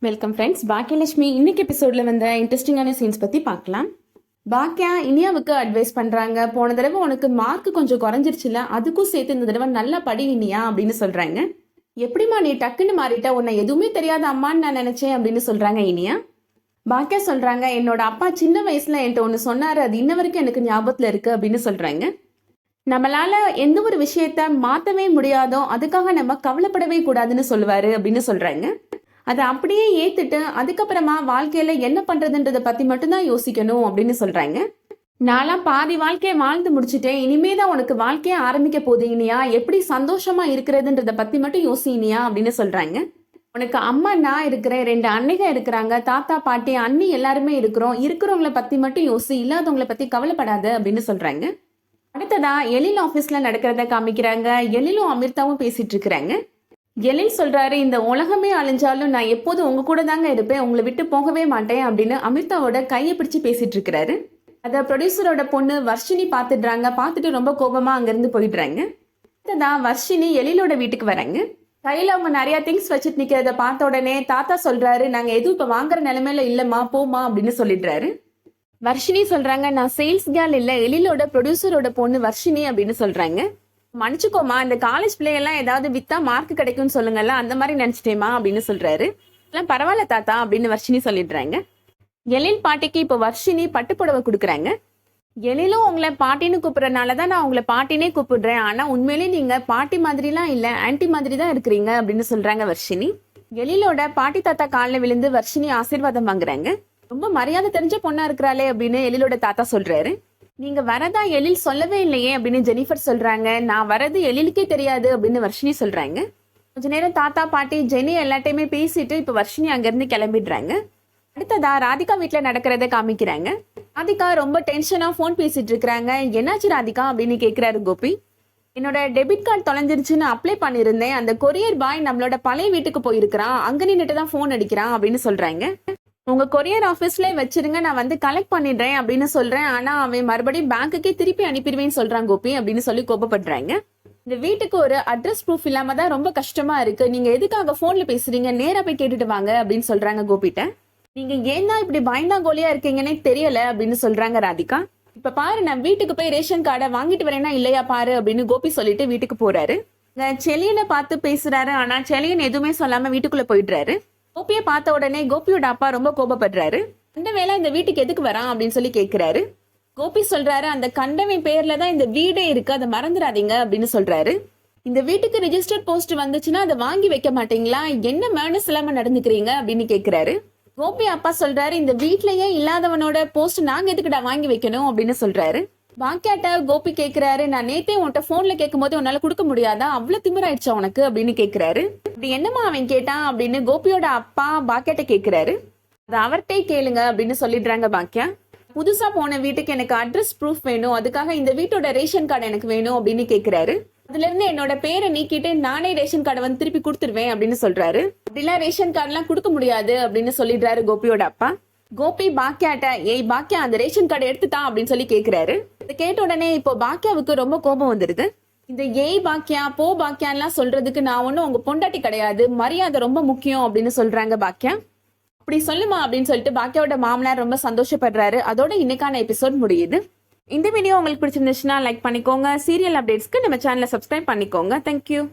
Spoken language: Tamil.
Welcome friends. பாக்கியலட்சுமி இன்னைக்கு எபிசோட்ல வந்த இன்ட்ரெஸ்டிங்கான சீன்ஸ் பத்தி பார்க்கலாம். பாக்கியா இனியாவுக்கு அட்வைஸ் பண்றாங்க. போன தடவை உனக்கு மார்க் கொஞ்சம் குறைஞ்சிருச்சுல, அதுக்கும் சேர்த்து இந்த தடவை நல்லா படி இனியா அப்படின்னு சொல்றாங்க. எப்படிமா நீ டக்குன்னு மாறிட்ட, உன்னை எதுவுமே தெரியாத அம்மான்னு நான் நினைச்சேன் அப்படின்னு சொல்றாங்க இனியா. பாக்கியா சொல்றாங்க, என்னோட அப்பா சின்ன வயசுல என்கிட்ட ஒன்று சொன்னாரு, அது இன்ன வரைக்கும் எனக்கு ஞாபகத்துல இருக்கு அப்படின்னு சொல்றாங்க. நம்மளால எந்த ஒரு விஷயத்த மாத்தவே முடியாதோ அதுக்காக நம்ம கவலைப்படவே கூடாதுன்னு சொல்லுவாரு அப்படின்னு சொல்றாங்க. அதை அப்படியே ஏத்துட்டு அதுக்கப்புறமா வாழ்க்கையில என்ன பண்றதுன்றத பத்தி மட்டும்தான் யோசிக்கணும் அப்படின்னு சொல்றாங்க. நான்லாம் பாதி வாழ்க்கையை வாழ்ந்து முடிச்சுட்டேன், இனிமேதான் உனக்கு வாழ்க்கையை ஆரம்பிக்க போகுது இனியா, எப்படி சந்தோஷமா இருக்கிறதுன்றத பத்தி மட்டும் யோசினியா அப்படின்னு சொல்றாங்க. உனக்கு அம்மா நான் இருக்கிறேன், 2 அன்னைங்க இருக்கிறாங்க, தாத்தா பாட்டி அண்ணி எல்லாருமே இருக்கிறவங்கள பத்தி மட்டும் யோசி, இல்லாதவங்களை பத்தி கவலைப்படாத அப்படின்னு சொல்றாங்க. அடுத்ததா எழில் ஆபீஸ்ல நடக்கிறத காமிக்கிறாங்க. எழிலும் அமிர்தாவும் பேசிட்டு இருக்கிறாங்க. எழில் சொல்றாரு, இந்த உலகமே அழிஞ்சாலும் நான் எப்போதும் உங்க கூட தாங்க இருப்பேன், உங்களை விட்டு போகவே மாட்டேன் அப்படின்னு அமிர்தாவோட கையை பிடிச்சு பேசிட்டு இருக்கிறாரு. அத ப்ரொடியூசரோட பொண்ணு வர்ஷினி பாத்துடுறாங்க. பார்த்துட்டு ரொம்ப கோபமா அங்கிருந்து போயிடுறாங்க. அடுத்ததான் வர்ஷினி எழிலோட வீட்டுக்கு வராங்க. கையில அவங்க நிறைய திங்ஸ் வச்சுட்டு நிக்கிறத பார்த்த உடனே தாத்தா சொல்றாரு, நாங்க எதுவும் இப்ப வாங்குற நிலைமையில இல்லம்மா, போமா அப்படின்னு சொல்லிடுறாரு. வர்ஷினி சொல்றாங்க, நான் சேல்ஸ் கேர்ள் இல்ல, எழிலோட ப்ரொடியூசரோட பொண்ணு வர்ஷினி அப்படின்னு சொல்றாங்க. மன்னிச்சுக்கோமா, இந்த காலேஜ் பிள்ளையெல்லாம் ஏதாவது வித்தா மார்க் கிடைக்கும்னு சொல்லுங்கல்ல, அந்த மாதிரி நினைச்சிட்டேமா அப்படின்னு சொல்றாரு. எல்லாம் பரவாயில்ல தாத்தா அப்படின்னு வர்ஷினி சொல்லிடுறாங்க. எழில் பாட்டிக்கு இப்போ வர்ஷினி பட்டுப்புடவை கொடுக்குறாங்க. எழிலும் உங்களை பாட்டின்னு கூப்பிடுறதுனாலதான் நான் உங்களை பாட்டினே கூப்பிடுறேன், ஆனா உண்மையிலேயே நீங்க பாட்டி மாதிரிலாம் இல்ல, ஆன்டி மாதிரி தான் இருக்கிறீங்க அப்படின்னு சொல்றாங்க வர்ஷினி. எழிலோட பாட்டி தாத்தா காலில் விழுந்து வர்ஷினி ஆசீர்வாதம் வாங்குறாங்க. ரொம்ப மரியாதை தெரிஞ்ச பொண்ணா இருக்கிறாளே அப்படின்னு எழிலோட தாத்தா சொல்றாரு. நீங்க வரதா எழில் சொல்லவே இல்லையே அப்படின்னு ஜெனிஃபர் சொல்றாங்க. நான் வரது எழிலுக்கே தெரியாது அப்படின்னு வர்ஷினி சொல்றாங்க. கொஞ்ச நேரம் தாத்தா பாட்டி ஜெனி எல்லாட்டையுமே பேசிட்டு இப்ப வர்ஷினி அங்கிருந்து கிளம்பிடுறாங்க. அடுத்ததா ராதிகா வீட்டுல நடக்கிறத காமிக்கிறாங்க. ராதிகா ரொம்ப டென்ஷனா போன் பேசிட்டு இருக்கிறாங்க. என்னாச்சு ராதிகா அப்படின்னு கேக்குறாரு கோபி. என்னோட டெபிட் கார்டு தொலைஞ்சிருச்சுன்னு அப்ளை பண்ணிருந்தேன், அந்த கொரியர் பாய் நம்மளோட பழைய வீட்டுக்கு போயிருக்கிறான், அங்க நின்னுட்டு தான் போன் அடிக்கிறான் அப்படின்னு சொல்றாங்க. உங்க கொரியர் ஆபீஸ்ல வச்சிருங்க, நான் வந்து கலெக்ட் பண்ணிடுறேன் அப்படின்னு சொல்றேன், ஆனா அவன் மறுபடியும் பேங்க்குக்கே திருப்பி அனுப்பிடுவேன்னு சொல்றான் கோபி அப்படின்னு சொல்லி கோபப்படுறாங்க. இந்த வீட்டுக்கு ஒரு அட்ரஸ் ப்ரூஃப் இல்லாம தான் ரொம்ப கஷ்டமா இருக்கு, நீங்க எதுக்காக போன்ல பேசுறீங்க, நேரா போய் கேட்டுட்டு வாங்க அப்படின்னு சொல்றாங்க கோபிட்ட. நீங்க ஏன் தான் இப்படி பயந்தாங்கோலியா இருக்கீங்கன்னே தெரியல அப்படின்னு சொல்றாங்க ராதிகா. இப்ப பாரு, நான் வீட்டுக்கு போய் ரேஷன் கார்டை வாங்கிட்டு வரேன்னா இல்லையா பாரு அப்படின்னு கோபி சொல்லிட்டு வீட்டுக்கு போறாரு. செலியனை பார்த்து பேசுறாரு, ஆனா செலியன் எதுவுமே சொல்லாம வீட்டுக்குள்ள போயிடுறாரு. கோபியை பார்த்த உடனே கோபியோட அப்பா ரொம்ப கோபப்படுறாரு. கண்டவேளை இந்த வீட்டுக்கு எதுக்கு வரான் அப்படின்னு சொல்லி கேட்கிறாரு. கோபி சொல்றாரு, அந்த கண்டவன் பேர்ல தான் இந்த வீடே இருக்கு, அதை மறந்துடாதீங்க அப்படின்னு சொல்றாரு. இந்த வீட்டுக்கு ரிஜிஸ்டர்ட் போஸ்ட் வந்துச்சுன்னா அதை வாங்கி வைக்க மாட்டீங்களா, என்ன மேனஸ் இல்லாம நடந்துக்கிறீங்க அப்படின்னு கேட்கிறாரு. கோபி அப்பா சொல்றாரு, இந்த வீட்லயே இல்லாதவனோட போஸ்ட் நாங்க எதுக்குடா வாங்கி வைக்கணும் அப்படின்னு சொல்றாரு. பாக்கியாட்ட கோபி கேக்குறாரு, நான் நேத்தே உன்கிட்ட போன்ல கேட்கும் போது உன்னால கொடுக்க முடியாதா, அவ்வளவு திமிராயிடுச்சா உனக்கு அப்படின்னு கேக்குறாரு. அப்படி என்னமா அவன் கேட்டான் அப்படின்னு கோபியோட அப்பா பாக்கியாட்ட கேக்குறாரு. அது அவர்கிட்டே கேளுங்க அப்படின்னு சொல்லிடுறாங்க பாக்கியா. புதுசா போன வீட்டுக்கு எனக்கு அட்ரஸ் ப்ரூஃப் வேணும், அதுக்காக இந்த வீட்டோட ரேஷன் கார்டு எனக்கு வேணும் அப்படின்னு கேக்குறாரு. அதுல இருந்து என்னோட பேரை நீக்கிட்டு நானே ரேஷன் கார்டை வந்து திருப்பி கொடுத்துருவேன் அப்படின்னு சொல்றாரு. அப்படிலாம் ரேஷன் கார்டு எல்லாம் கொடுக்க முடியாது அப்படின்னு சொல்லிடுறாரு கோபியோட அப்பா. கோபி பாக்கியாட்ட, ஏய் பாக்கியா, அந்த ரேஷன் கார்டு எடுத்துட்டான் அப்படின்னு சொல்லி கேக்குறாரு. இதை கேட்ட உடனே இப்போ பாக்கியாவுக்கு ரொம்ப கோபம் வந்துருது. இந்த ஏய் பாக்கியா போ பாக்கியான்லாம் சொல்றதுக்கு நான் ஒன்னும் உங்க பொண்டாட்டி கிடையாது, மரியாதை ரொம்ப முக்கியம் அப்படின்னு சொல்றாங்க பாக்கியா. அப்படி சொல்லுமா அப்படின்னு சொல்லிட்டு பாக்கியாவோட மாமனார் ரொம்ப சந்தோஷப்படுறாரு. அதோட இன்னைக்கான எபிசோட் முடியுது. இந்த வீடியோ உங்களுக்கு பிடிச்சிருந்துச்சுன்னா லைக் பண்ணிக்கோங்க. சீரியல் அப்டேட்ஸ்க்கு நம்ம சேனலை சப்ஸ்கிரைப் பண்ணிக்கோங்க. தேங்க்யூ.